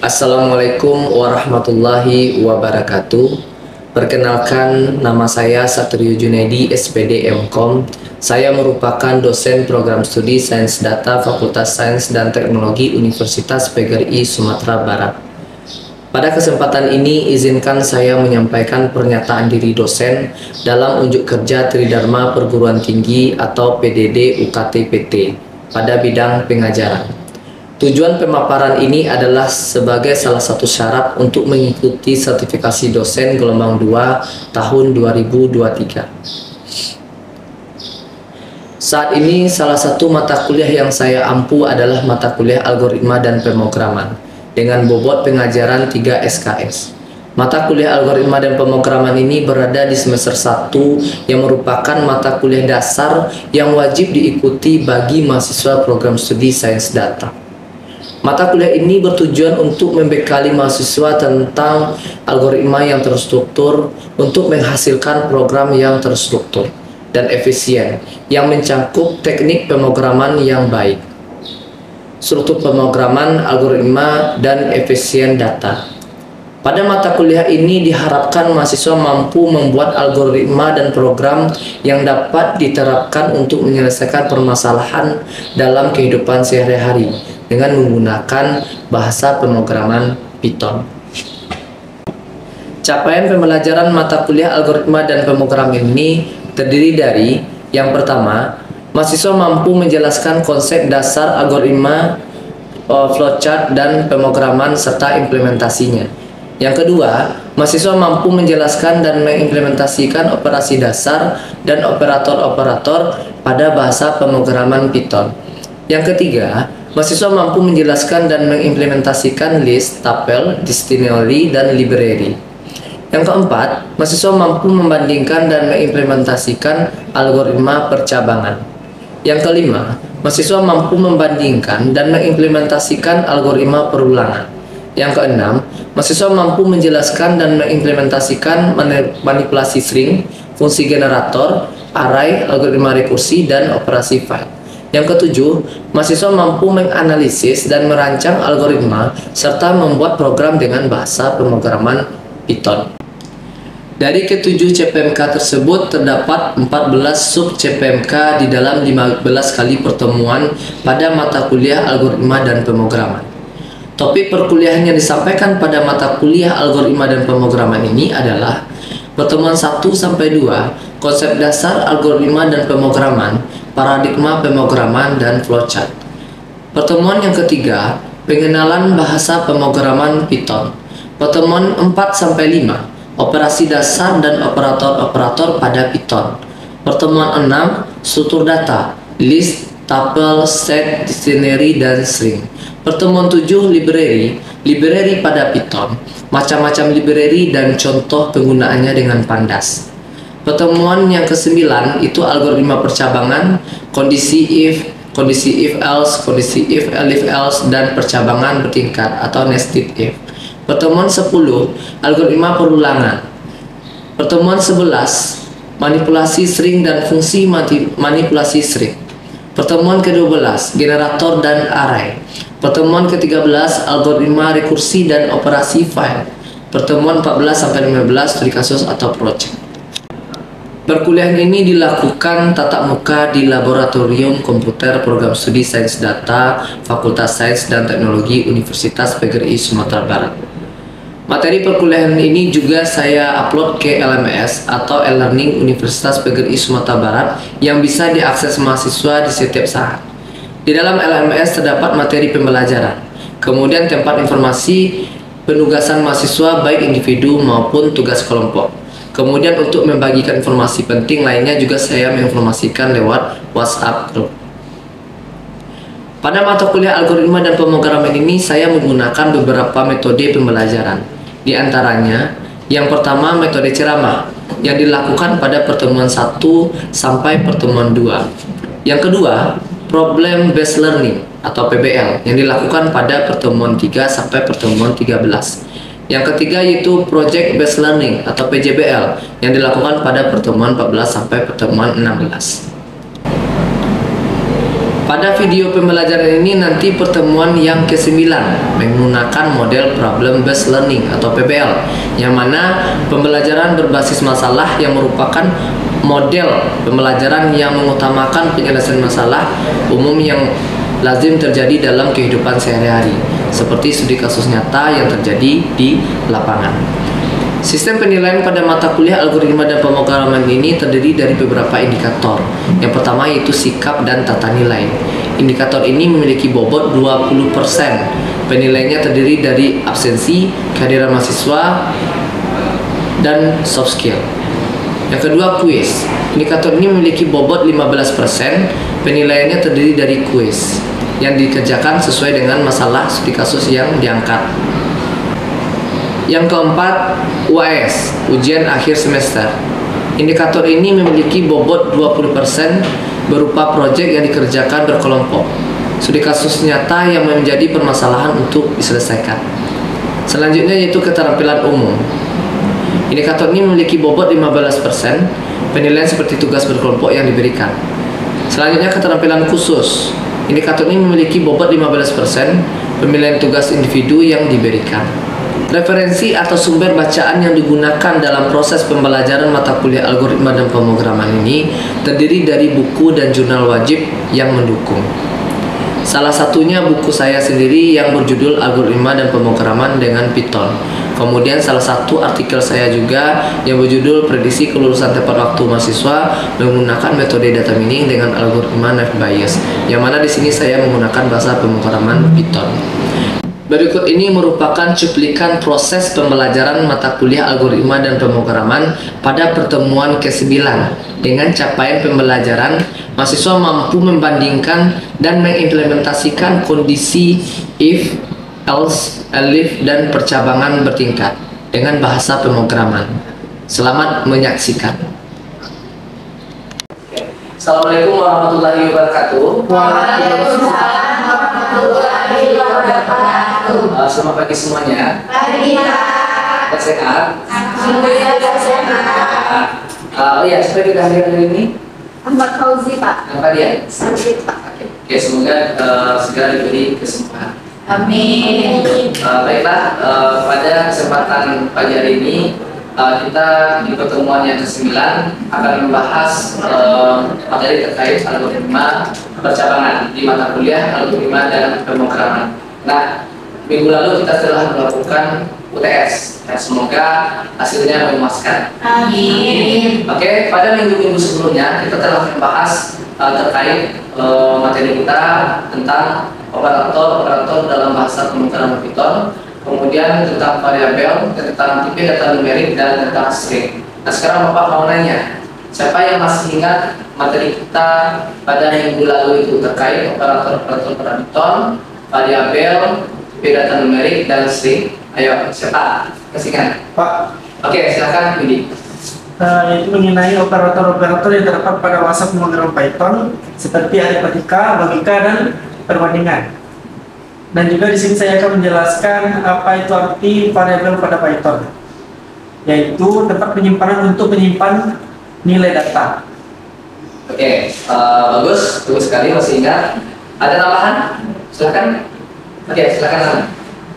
Assalamualaikum warahmatullahi wabarakatuh. Perkenalkan, nama saya Satrio Junaidi, SPD MKom. Saya merupakan dosen program studi Sains Data Fakultas Sains dan Teknologi Universitas PGRI Sumatera Barat. Pada kesempatan ini, izinkan saya menyampaikan pernyataan diri dosen dalam unjuk kerja Tridharma Perguruan Tinggi atau PDD UKT-PT pada bidang pengajaran. Tujuan pemaparan ini adalah sebagai salah satu syarat untuk mengikuti sertifikasi dosen gelombang 2 tahun 2023. Saat ini salah satu mata kuliah yang saya ampu adalah mata kuliah algoritma dan pemrograman dengan bobot pengajaran 3 SKS. Mata kuliah algoritma dan pemrograman ini berada di semester 1 yang merupakan mata kuliah dasar yang wajib diikuti bagi mahasiswa program studi Sains Data. Mata kuliah ini bertujuan untuk membekali mahasiswa tentang algoritma yang terstruktur untuk menghasilkan program yang terstruktur dan efisien yang mencakup teknik pemrograman yang baik, struktur pemrograman, algoritma, dan efisien data. Pada mata kuliah ini diharapkan mahasiswa mampu membuat algoritma dan program yang dapat diterapkan untuk menyelesaikan permasalahan dalam kehidupan sehari-hari dengan menggunakan bahasa pemrograman Python. Capaian pembelajaran mata kuliah algoritma dan pemrograman ini terdiri dari: yang pertama, mahasiswa mampu menjelaskan konsep dasar algoritma, flowchart, dan pemrograman serta implementasinya. Yang kedua, mahasiswa mampu menjelaskan dan mengimplementasikan operasi dasar dan operator-operator pada bahasa pemrograman Python. Yang ketiga, mahasiswa mampu menjelaskan dan mengimplementasikan list, tuple, dictionary, dan library. Yang keempat, mahasiswa mampu membandingkan dan mengimplementasikan algoritma percabangan. Yang kelima, mahasiswa mampu membandingkan dan mengimplementasikan algoritma perulangan. Yang keenam, mahasiswa mampu menjelaskan dan mengimplementasikan manipulasi string, fungsi generator, array, algoritma rekursi, dan operasi file. Yang ketujuh, mahasiswa mampu menganalisis dan merancang algoritma serta membuat program dengan bahasa pemrograman Python. Dari ketujuh CPMK tersebut terdapat 14 sub CPMK di dalam 15 kali pertemuan pada mata kuliah algoritma dan pemrograman. Topik perkuliahan yang disampaikan pada mata kuliah algoritma dan pemrograman ini adalah pertemuan 1-2, konsep dasar algoritma dan pemrograman, paradigma pemrograman, dan flowchart. Pertemuan yang ketiga, pengenalan bahasa pemrograman Python. Pertemuan 4-5, operasi dasar dan operator-operator pada Python. Pertemuan 6, struktur data, list, tuple, set, dictionary, dan string. Pertemuan 7, library pada Python, macam-macam library dan contoh penggunaannya dengan Pandas. Pertemuan yang ke-9 itu algoritma percabangan, kondisi if else, kondisi if else, dan percabangan bertingkat atau nested if. Pertemuan 10, algoritma perulangan. Pertemuan 11, manipulasi string dan fungsi manipulasi string. Pertemuan ke-12, generator dan array. Pertemuan ke-13, algoritma rekursi dan operasi file. Pertemuan 14-15, studi kasus atau project. Perkuliahan ini dilakukan tatap muka di Laboratorium Komputer Program Studi Sains Data Fakultas Sains dan Teknologi Universitas PGRI Sumatera Barat. Materi perkuliahan ini juga saya upload ke LMS atau e-learning Universitas PGRI Sumatera Barat yang bisa diakses mahasiswa di setiap saat. Di dalam LMS terdapat materi pembelajaran, kemudian tempat informasi penugasan mahasiswa baik individu maupun tugas kelompok. Kemudian untuk membagikan informasi penting lainnya juga saya menginformasikan lewat WhatsApp group. Pada mata kuliah algoritma dan pemrograman ini saya menggunakan beberapa metode pembelajaran. Di antaranya, yang pertama metode ceramah yang dilakukan pada pertemuan 1 sampai pertemuan 2. Yang kedua, problem based learning atau PBL yang dilakukan pada pertemuan 3 sampai pertemuan 13. Yang ketiga yaitu project based learning atau PJBL yang dilakukan pada pertemuan 14 sampai pertemuan 16. Pada video pembelajaran ini nanti pertemuan yang ke-9 menggunakan model problem based learning atau PBL, yang mana pembelajaran berbasis masalah yang merupakan model pembelajaran yang mengutamakan penyelesaian masalah umum yang lazim terjadi dalam kehidupan sehari-hari, seperti studi kasus nyata yang terjadi di lapangan. Sistem penilaian pada mata kuliah algoritma dan pemrograman ini terdiri dari beberapa indikator. Yang pertama yaitu sikap dan tata nilai. Indikator ini memiliki bobot 20%. Penilaiannya terdiri dari absensi, kehadiran mahasiswa, dan soft skill. Yang kedua, kuis. Indikator ini memiliki bobot 15%. Penilaiannya terdiri dari kuis yang dikerjakan sesuai dengan masalah studi kasus yang diangkat. Yang keempat, UAS, ujian akhir semester. Indikator ini memiliki bobot 20% berupa proyek yang dikerjakan berkelompok, studi kasus nyata yang menjadi permasalahan untuk diselesaikan. Selanjutnya yaitu keterampilan umum. Indikator ini memiliki bobot 15%, penilaian seperti tugas berkelompok yang diberikan. Selanjutnya keterampilan khusus. Indikator ini memiliki bobot 15%, pemilihan tugas individu yang diberikan. Referensi atau sumber bacaan yang digunakan dalam proses pembelajaran mata kuliah algoritma dan pemrograman ini terdiri dari buku dan jurnal wajib yang mendukung. Salah satunya buku saya sendiri yang berjudul Algoritma dan Pemrograman dengan Python. Kemudian salah satu artikel saya juga yang berjudul Prediksi Kelulusan Tepat Waktu Mahasiswa menggunakan metode data mining dengan algoritma Naive Bayes, yang mana di sini saya menggunakan bahasa pemrograman Python. Berikut ini merupakan cuplikan proses pembelajaran mata kuliah algoritma dan pemrograman pada pertemuan ke-9. Dengan capaian pembelajaran, mahasiswa mampu membandingkan dan mengimplementasikan kondisi if, else, elif, dan percabangan bertingkat dengan bahasa pemrograman. Selamat menyaksikan. Assalamualaikum warahmatullahi wabarakatuh. Waalaikumsalam warahmatullahi wabarakatuh. Selamat pagi semuanya. Pagi, Pak. Sehat? Alhamdulillah sehat. Oh ya, supaya kita hari ini Ahmad Fauzi, Pak. apa dia? Sakit, Pak. Oke, semoga segera diberi kesembuhan. Amin. Baiklah, pada kesempatan pagi hari ini kita di pertemuan yang ke-9 akan membahas materi terkait algoritma percabangan di mata kuliah algoritma dan pemrograman. Nah, minggu lalu kita telah melakukan UTS. Ya, semoga hasilnya memuaskan. Amin. Oke, pada minggu-minggu sebelumnya kita telah membahas terkait materi kita tentang operator dalam bahasa pemrograman Python, kemudian tentang variabel, tentang tipe data numerik, dan tentang string. Nah, sekarang Bapak mau nanya, siapa yang masih ingat materi kita pada minggu lalu itu terkait operator Python, variabel, tipe data numerik, dan string? Ayo, siapa? Masih ingat? Pak, Oke, silakan Widi. itu mengenai operator-operator yang terdapat pada bahasa pemrograman Python seperti aritmatika, logika, dan perbandingan. Dan juga di sini saya akan menjelaskan apa itu arti variabel pada Python, yaitu tempat penyimpanan untuk menyimpan nilai data. Oke, bagus sekali, masih ingat. Ada tambahan? Silakan. Oke, silakan.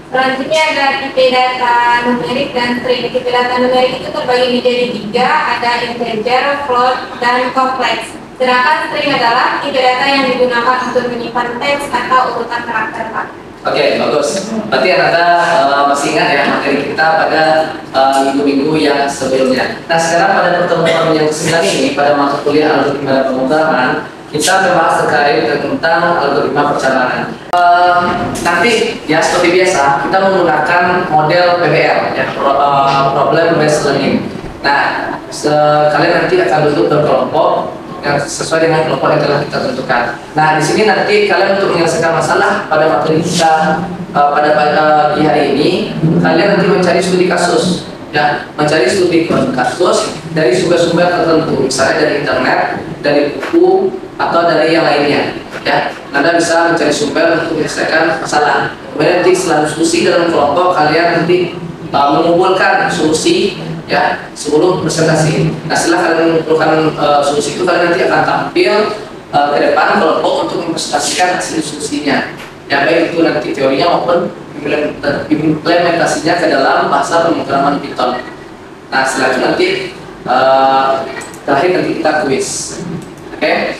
Selanjutnya ada tipe data numerik dan string. Tipe data numerik itu terbagi menjadi 3, ada integer, float, dan kompleks. Sedangkan string adalah tipe data yang digunakan untuk menyimpan teks atau urutan karakter, Pak. Oke, bagus. Berarti Anda masih ingat ya materi kita pada minggu-minggu yang sebelumnya. Nah, sekarang pada pertemuan yang ke-9 ini, pada mata kuliah algoritma dan pemrograman, kita membahas terkait tentang algoritma percabangan. Nanti ya seperti biasa kita menggunakan model PBL ya, problem based learning. Nah, kalian nanti akan duduk berkelompok yang sesuai dengan kelompok yang telah kita tentukan. Nah, di sini nanti kalian untuk menyelesaikan masalah pada materi kita pada pagi hari ini, kalian nanti mencari studi kasus, ya, mencari studi kasus dari sumber-sumber tertentu, misalnya dari internet, dari buku, atau dari yang lainnya. Ya, Anda bisa mencari sumber untuk menyelesaikan masalah. Kemudian nanti setelah diskusi dalam kelompok, kalian nanti mengumpulkan solusi ya sebelum presentasi. Nah, setelah kalian mengumpulkan solusi itu, kalian nanti akan tampil ke depan kelompok untuk mempresentasikan hasil diskusinya. Ya baik itu nanti teorinya maupun implementasinya ke dalam bahasa pemrograman Python. Nah setelah itu nanti terakhir nanti kita kuis. Oke?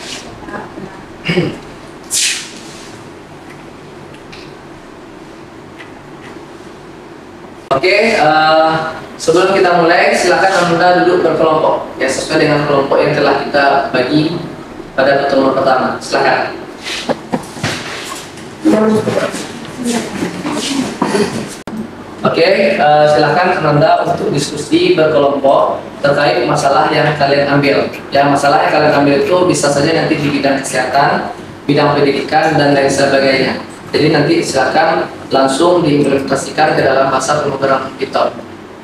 Oke, sebelum kita mulai, silakan Anda duduk berkelompok ya sesuai dengan kelompok yang telah kita bagi pada pertemuan pertama. Silakan. Oke, silakan Anda untuk diskusi berkelompok terkait masalah yang kalian ambil. Ya, masalah yang kalian ambil itu bisa saja nanti di bidang kesehatan, bidang pendidikan dan lain sebagainya. Jadi nanti silakan langsung diimplementasikan ke dalam bahasa pemrograman Python.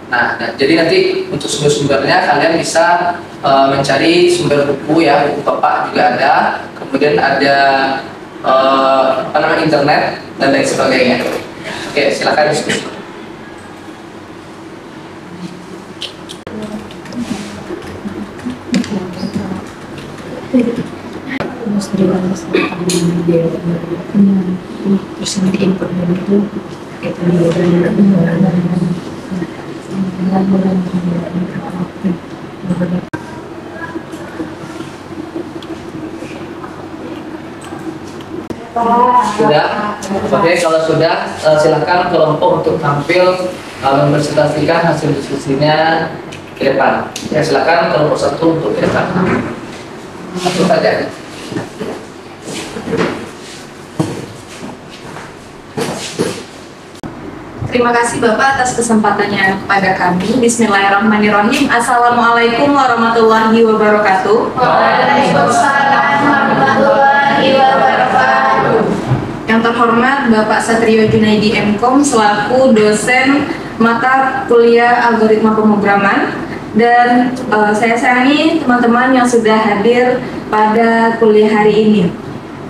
Nah, jadi nanti untuk sumber-sumbernya kalian bisa mencari sumber buku ya, buku Bapak juga ada, kemudian ada internet dan lain sebagainya. Oke, silakan diskusi. Terus nanti input itu kita Sudah? Oke, kalau sudah silakan kelompok untuk tampil mempresentasikan hasil diskusinya ke depan. Ya, silakan kelompok 1 untuk ke depan. Satu saja. Terima kasih Bapak atas kesempatannya kepada kami. Bismillahirrahmanirrahim. Assalamualaikum warahmatullahi wabarakatuh. Waalaikumsalam warahmatullahi wabarakatuh. Yang terhormat Bapak Satrio Junaidi MKom selaku dosen mata kuliah algoritma pemrograman, dan saya sayangi teman-teman yang sudah hadir pada kuliah hari ini.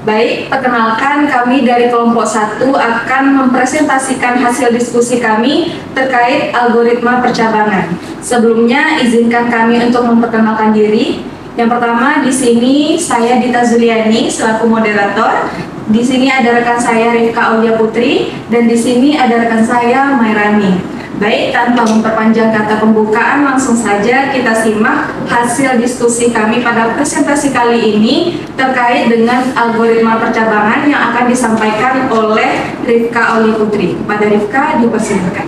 Baik, perkenalkan kami dari kelompok 1 akan mempresentasikan hasil diskusi kami terkait algoritma percabangan. Sebelumnya, izinkan kami untuk memperkenalkan diri. Yang pertama, di sini saya Dita Zuliani selaku moderator. Di sini ada rekan saya Rifka Aulia Putri, dan di sini ada rekan saya Mairani. Baik, tanpa memperpanjang kata pembukaan, langsung saja kita simak hasil diskusi kami pada presentasi kali ini terkait dengan algoritma percabangan yang akan disampaikan oleh Rifka Aulia Putri. Kepada Rifka, dipersilakan.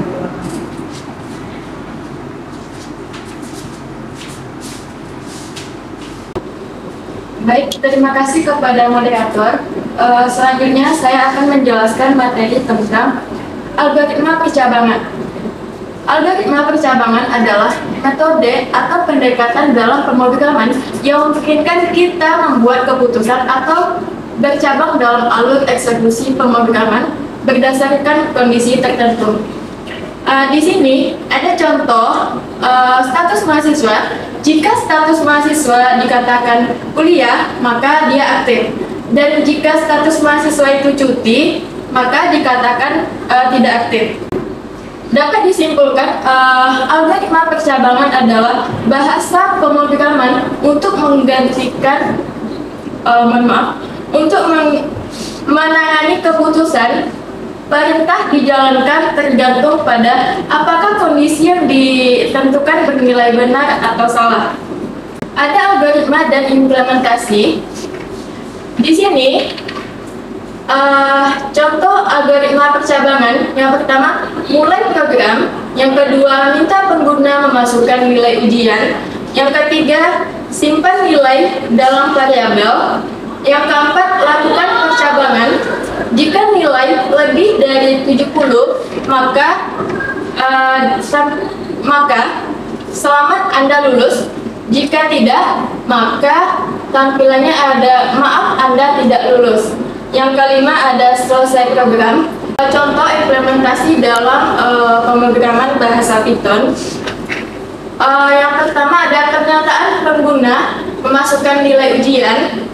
Baik, terima kasih kepada moderator. Selanjutnya saya akan menjelaskan materi tentang algoritma percabangan. Algoritma percabangan adalah metode atau pendekatan dalam pemrograman yang memungkinkan kita membuat keputusan atau bercabang dalam alur eksekusi pemrograman berdasarkan kondisi tertentu. Di sini ada contoh status mahasiswa. Jika status mahasiswa dikatakan kuliah, maka dia aktif. Dan jika status mahasiswa itu cuti, maka dikatakan tidak aktif. Dapat disimpulkan, algoritma percabangan adalah bahasa pemrograman untuk menggantikan, untuk menangani keputusan. Perintah dijalankan tergantung pada apakah kondisi yang ditentukan bernilai benar atau salah. Ada algoritma dan implementasi. Di sini contoh algoritma percabangan. Yang pertama, mulai program. Yang kedua, minta pengguna memasukkan nilai ujian. Yang ketiga, simpan nilai dalam variabel. Yang keempat, lakukan percabangan. Jika nilai lebih dari 70, maka selamat Anda lulus. Jika tidak, maka tampilannya ada maaf Anda tidak lulus. Yang kelima ada selesai program. Contoh implementasi dalam pemrograman bahasa Python. Yang pertama ada pernyataan pengguna memasukkan nilai ujian.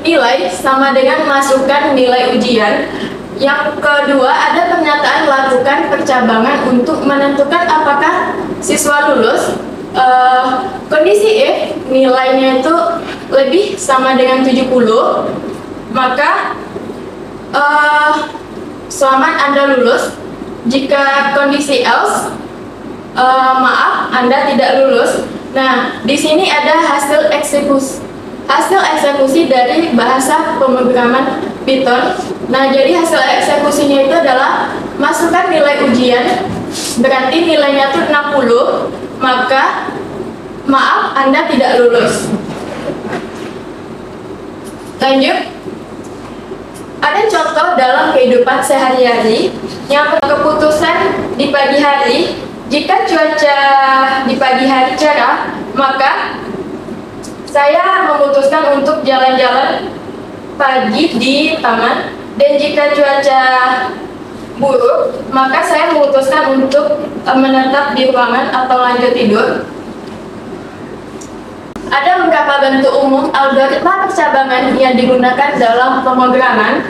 Nilai sama dengan masukkan nilai ujian. Yang kedua ada pernyataan lakukan percabangan untuk menentukan apakah siswa lulus. kondisi if nilainya itu lebih sama dengan 70, maka selamat Anda lulus. Jika kondisi else, maaf Anda tidak lulus. Nah, di sini ada hasil eksekusi dari bahasa pemrograman Python. Nah, jadi hasil eksekusinya itu adalah masukkan nilai ujian, berarti nilainya itu 60, maka maaf Anda tidak lulus. Lanjut. Ada contoh dalam kehidupan sehari-hari yang keputusan di pagi hari. Jika cuaca di pagi hari cerah, maka saya memutuskan untuk jalan-jalan pagi di taman. Dan jika cuaca buruk, maka saya memutuskan untuk menetap di ruangan atau lanjut tidur. Ada beberapa bentuk umum algoritma percabangan yang digunakan dalam pemrograman.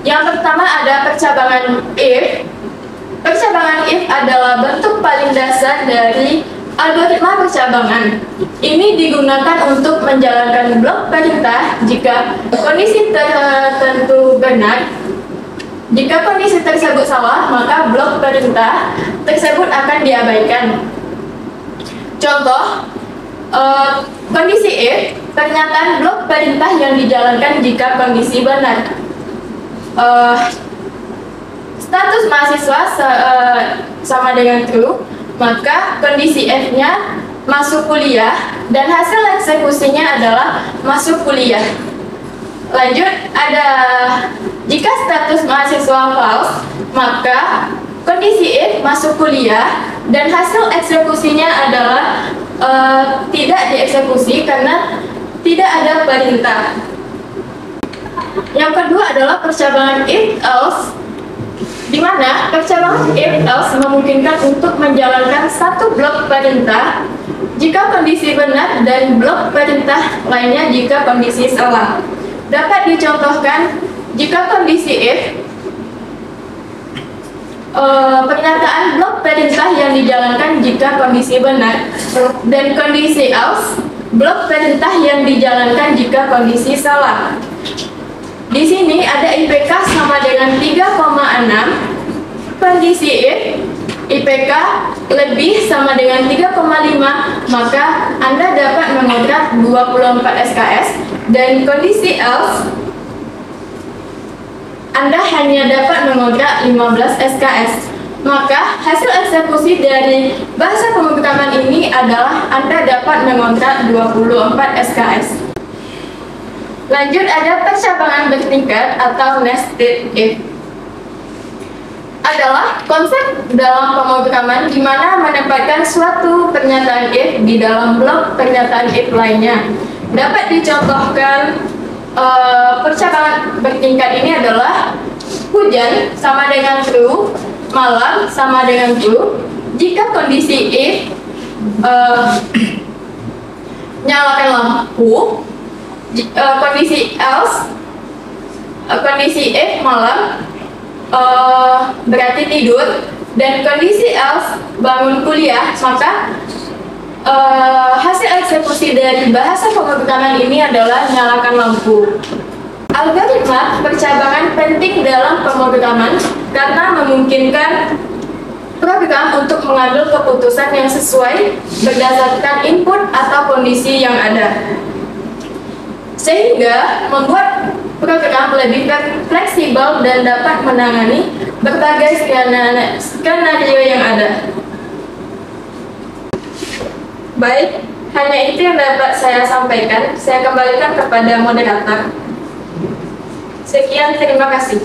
Yang pertama ada percabangan if. Percabangan if adalah bentuk paling dasar dari algoritma percabangan. Ini digunakan untuk menjalankan blok perintah jika kondisi tertentu benar. Jika kondisi tersebut salah, maka blok perintah tersebut akan diabaikan. Contoh, kondisi if, pernyataan blok perintah yang dijalankan jika kondisi benar. Status mahasiswa sama dengan true, maka kondisi F-nya masuk kuliah dan hasil eksekusinya adalah masuk kuliah. Lanjut, ada jika status mahasiswa false, maka kondisi F masuk kuliah dan hasil eksekusinya adalah tidak dieksekusi karena tidak ada perintah. Yang kedua adalah percabangan if else, di mana percabangan if else memungkinkan untuk menjalankan satu blok perintah jika kondisi benar dan blok perintah lainnya jika kondisi salah. Dapat dicontohkan jika kondisi if, pernyataan blok perintah yang dijalankan jika kondisi benar, dan kondisi else, blok perintah yang dijalankan jika kondisi salah. Di sini ada IPK sama dengan 3,6. Kondisi if, IPK lebih sama dengan 3,5, maka Anda dapat mengontrak 24 SKS, dan kondisi else, Anda hanya dapat mengontrak 15 SKS. Maka hasil eksekusi dari bahasa pemrograman ini adalah Anda dapat mengontrak 24 SKS. Lanjut, ada percabangan bertingkat atau nested if. Adalah konsep dalam pemrograman di mana menempatkan suatu pernyataan if di dalam blok pernyataan if lainnya. Dapat dicontohkan percabangan bertingkat ini adalah hujan sama dengan true, malam sama dengan true. Jika kondisi if nyalakan lampu, kondisi else, kondisi if malam berarti tidur, dan kondisi else bangun kuliah, maka hasil eksekusi dari bahasa pemrograman ini adalah nyalakan lampu. Algoritma percabangan penting dalam pemrograman karena memungkinkan program untuk mengambil keputusan yang sesuai berdasarkan input atau kondisi yang ada, sehingga membuat program lebih fleksibel dan dapat menangani berbagai skenario yang ada. Baik, hanya itu yang dapat saya sampaikan. Saya kembalikan kepada moderator. Sekian, terima kasih.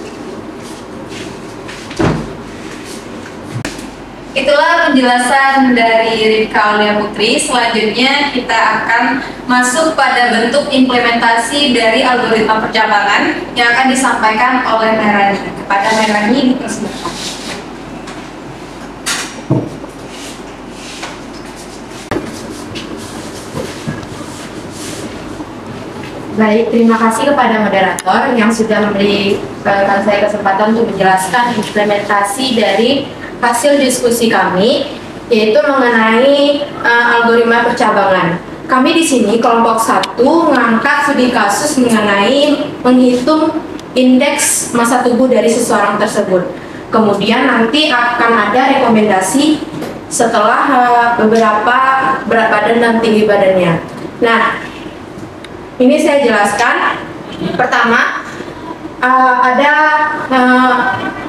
Itulah penjelasan dari Rifka Aulia Putri. Selanjutnya kita akan masuk pada bentuk implementasi dari algoritma percabangan yang akan disampaikan oleh Merani. Kepada Merani dipersilakan. Baik, terima kasih kepada moderator yang sudah memberikan saya kesempatan untuk menjelaskan implementasi dari hasil diskusi kami. yaitu mengenai algoritma percabangan. Kami di sini kelompok 1 mengangkat studi kasus mengenai menghitung indeks massa tubuh dari seseorang tersebut. Kemudian nanti akan ada rekomendasi setelah beberapa berat badan dan tinggi badannya. Nah, ini saya jelaskan. Pertama, ada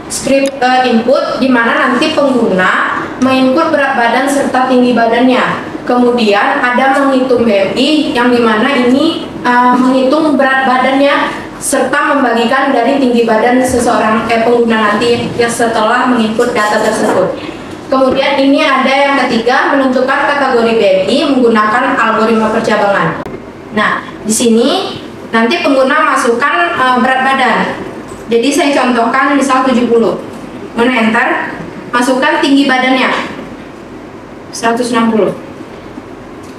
script input di mana nanti pengguna menginput berat badan serta tinggi badannya. Kemudian ada menghitung BMI yang dimana ini menghitung berat badannya serta membagikan dari tinggi badan seseorang pengguna nanti yang setelah menginput data tersebut. Kemudian ini ada yang ketiga, menentukan kategori BMI menggunakan algoritma percabangan. Nah, di sini nanti pengguna masukkan berat badan. Jadi saya contohkan misal 70. Enter, masukkan tinggi badannya 160.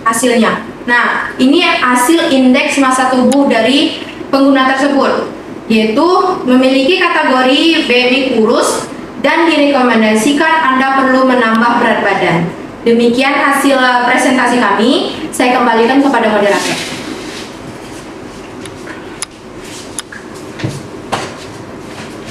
Hasilnya. Nah, ini hasil indeks massa tubuh dari pengguna tersebut, yaitu memiliki kategori BMI kurus dan direkomendasikan Anda perlu menambah berat badan. Demikian hasil presentasi kami. Saya kembalikan kepada moderator.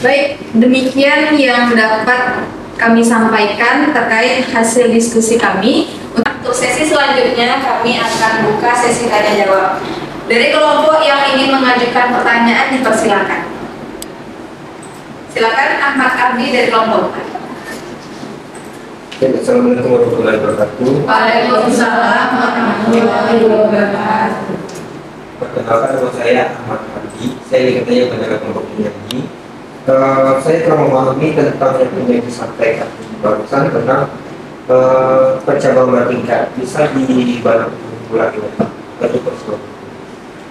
Baik, demikian yang dapat kami sampaikan terkait hasil diskusi kami. Untuk sesi selanjutnya kami akan buka sesi tanya jawab. Dari kelompok yang ingin mengajukan pertanyaan dipersilakan. Silakan Ahmad Ardi dari kelompok. Assalamualaikum warahmatullahi wabarakatuh. Waalaikumsalam warahmatullahi wabarakatuh. Perkenalkan, nama saya Ahmad Ardi. Saya ikut pada kelompok penyanyi. Saya telah memahami tentang yang disampaikan barusan tentang percabangan tingkat. Bisa dibantu ulangi lagi tersebut.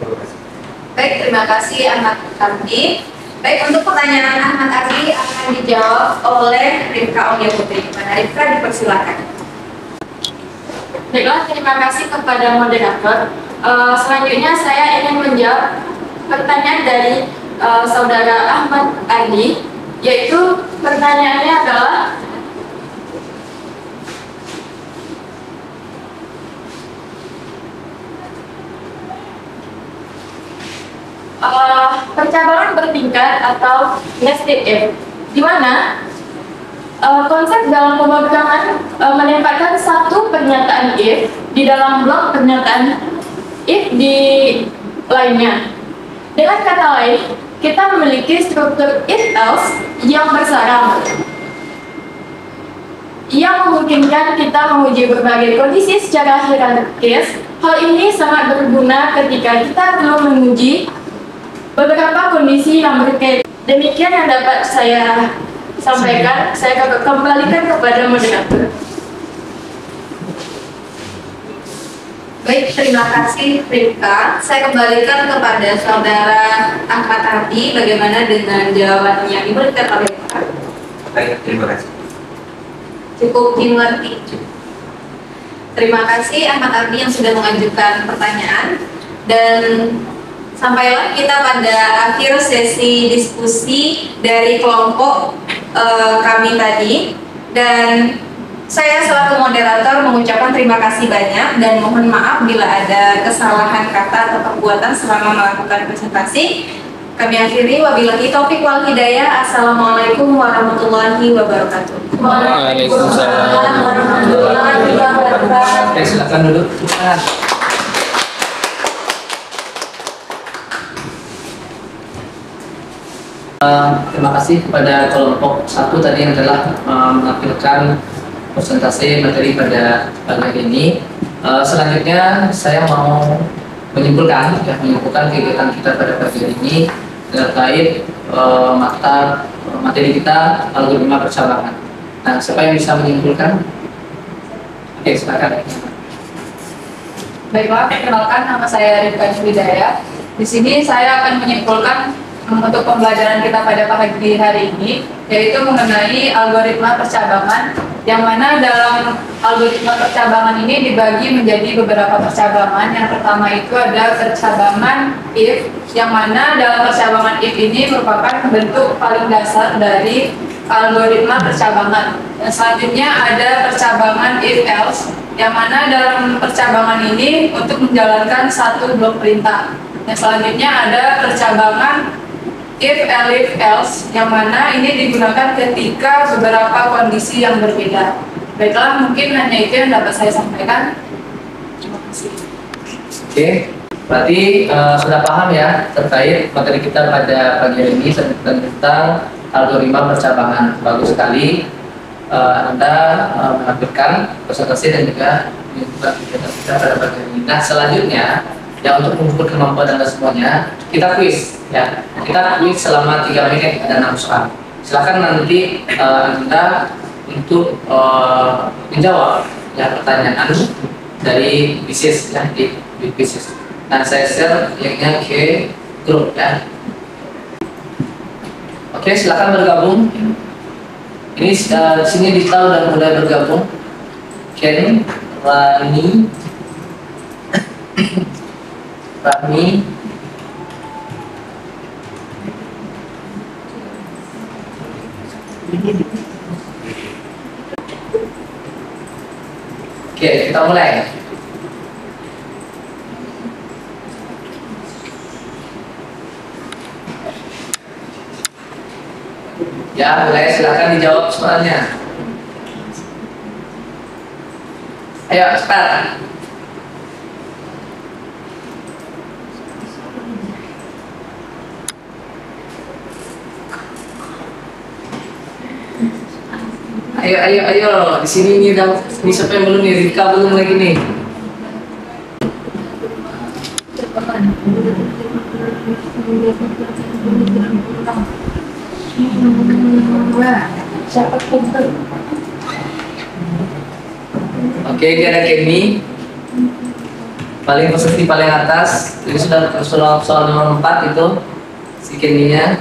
Terima kasih. Baik, terima kasih Ahmad Ardi. Baik, untuk pertanyaan Ahmad Ardi akan dijawab oleh Rifka Aulia Putri. Mana Rifka, dipersilakan. Baiklah, terima kasih kepada moderator. Selanjutnya saya ingin menjawab pertanyaan dari saudara Ahmad Ardi, yaitu pertanyaannya adalah percabangan bertingkat atau nested if, di mana konsep dalam pemrograman menempatkan satu pernyataan if di dalam blok pernyataan if di lainnya. Dengan kata lain, kita memiliki struktur if else yang bersarang yang memungkinkan kita menguji berbagai kondisi secara hierarkis. Hal ini sangat berguna ketika kita perlu menguji beberapa kondisi yang berkaitan. Demikian yang dapat saya sampaikan. Saya kembalikan kepada moderator. Baik, terima kasih Rifka. Saya kembalikan kepada saudara Ahmad Ardi. Bagaimana dengan jawaban yang diberikan oleh Rifka? Baik, terima kasih. Cukup dimengerti. Terima kasih Ahmad Ardi yang sudah mengajukan pertanyaan. Dan sampailah kita pada akhir sesi diskusi dari kelompok kami tadi. Dan saya selaku moderator mengucapkan terima kasih banyak dan mohon maaf bila ada kesalahan kata atau perbuatan selama melakukan presentasi. Kami akhiri, wabillahi taufiq wal hidayah. Assalamualaikum warahmatullahi wabarakatuh. Waalaikumsalam warahmatullahi wabarakatuh. Oke, silakan duduk. Terima kasih kepada kelompok 1 tadi yang telah menampilkan presentasi materi pada pagi ini. Selanjutnya saya mau menyimpulkan kegiatan kita pada pagi ini terkait mata materi kita algoritma percabangan. Nah, siapa yang bisa menyimpulkan? Oke, silakan. Baiklah, perkenalkan, nama saya Rifka Hidayah. Di sini saya akan menyimpulkan untuk pembelajaran kita pada pagi hari ini, yaitu mengenai algoritma percabangan, yang mana dalam algoritma percabangan ini dibagi menjadi beberapa percabangan. Yang pertama itu ada percabangan if, yang mana dalam percabangan if ini merupakan bentuk paling dasar dari algoritma percabangan. Dan selanjutnya ada percabangan if else, yang mana dalam percabangan ini untuk menjalankan satu blok perintah. Yang selanjutnya ada percabangan if else, yang mana ini digunakan ketika beberapa kondisi yang berbeda. Baiklah, mungkin hanya itu yang dapat saya sampaikan. Terima kasih. Oke, berarti sudah paham ya terkait materi kita pada pagi hari ini tentang algoritma percabangan. Bagus sekali Anda menampilkan presentasi dan juga membuat kegiatan kita pada pagi hari ini. Nah, selanjutnya yang untuk mengukur kemampuan Anda semuanya, kita quiz ya. Kita quiz selama 3 menit dan 6 soal. Silakan nanti Anda untuk menjawab ya pertanyaan dari bisnis ya di bisnis. Nah, saya share linknya ke grup ya. Oke, silakan bergabung. Ini sini Dita udah mulai bergabung. Ken, Rani, Oke, kita mulai. Ya, mulai, silakan dijawab soalnya. Ayo, cepat. Ayo. Di sini nih, ini siapa yang belum nih? Rika belum lagi nih. Oke, ini ada Kenny. Paling posisi paling atas. Ini sudah soal nomor 4 itu si Kenny-nya.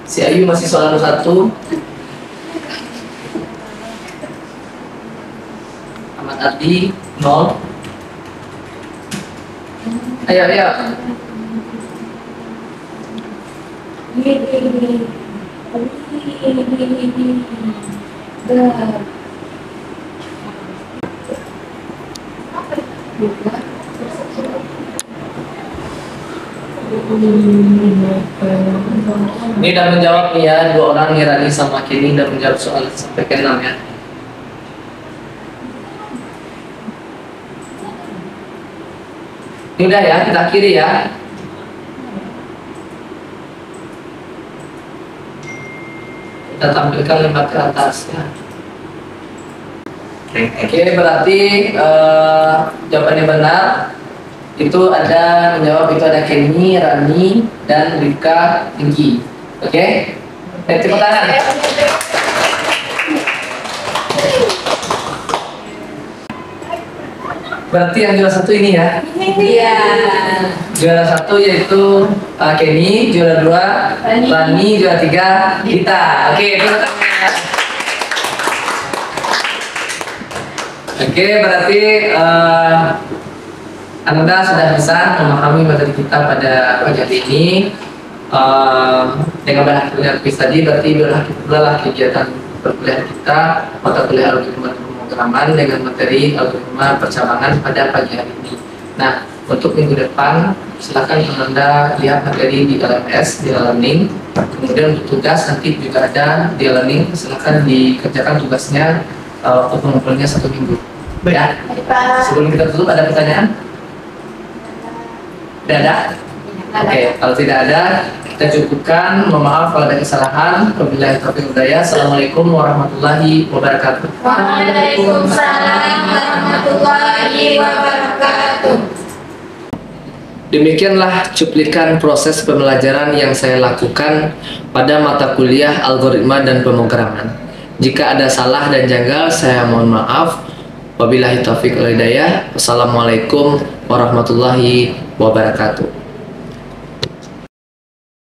Si Ayu masih soal nomor 1. Ahmad Ardi 0. Ayo. Ini udah menjawab nih ya, 2 orang nih, Rani sama Kenny udah menjawab soal sampai ke 6 ya. Ini udah ya, kita akhiri ya. Kita tampilkan lembar ke atas ya. Oke, berarti jawabannya benar. Itu ada menjawab, itu ada Kenny, Rani, dan Rika Tinggi. Oke? Tepuk tangan. Berarti yang juara 1 ini ya? Iya. Juara 1 yaitu Kenny, juara 2 Rani, juara 3 Dita. Oke, tepuk tangan. Oke, berarti Anda sudah bisa memahami materi kita pada pagi hari ini. Dengan berakhirnya kuis tadi, berarti berakhirlah kegiatan perkuliahan kita, mata kuliah algoritma pemrograman dengan materi algoritma percabangan pada pagi hari ini. Nah, untuk minggu depan, silakan Anda lihat materi di LMS, di learning. Kemudian untuk tugas nanti juga ada di learning. Silakan dikerjakan tugasnya untuk mengumpulnya 1 minggu. Ya. Sebelum kita tutup, ada pertanyaan? Tidak ada? Oke, kalau tidak ada, kita cukupkan. Mohon maaf kalau ada kesalahan. Wabillahi taufiq wal hidayah. Assalamualaikum warahmatullahi wabarakatuh. Waalaikumsalam warahmatullahi wabarakatuh. Demikianlah cuplikan proses pembelajaran yang saya lakukan pada mata kuliah algoritma dan pemrograman. Jika ada salah dan janggal, saya mohon maaf. Wabillahi taufiq wal hidayah. Wassalamualaikum warahmatullahi wabarakatuh.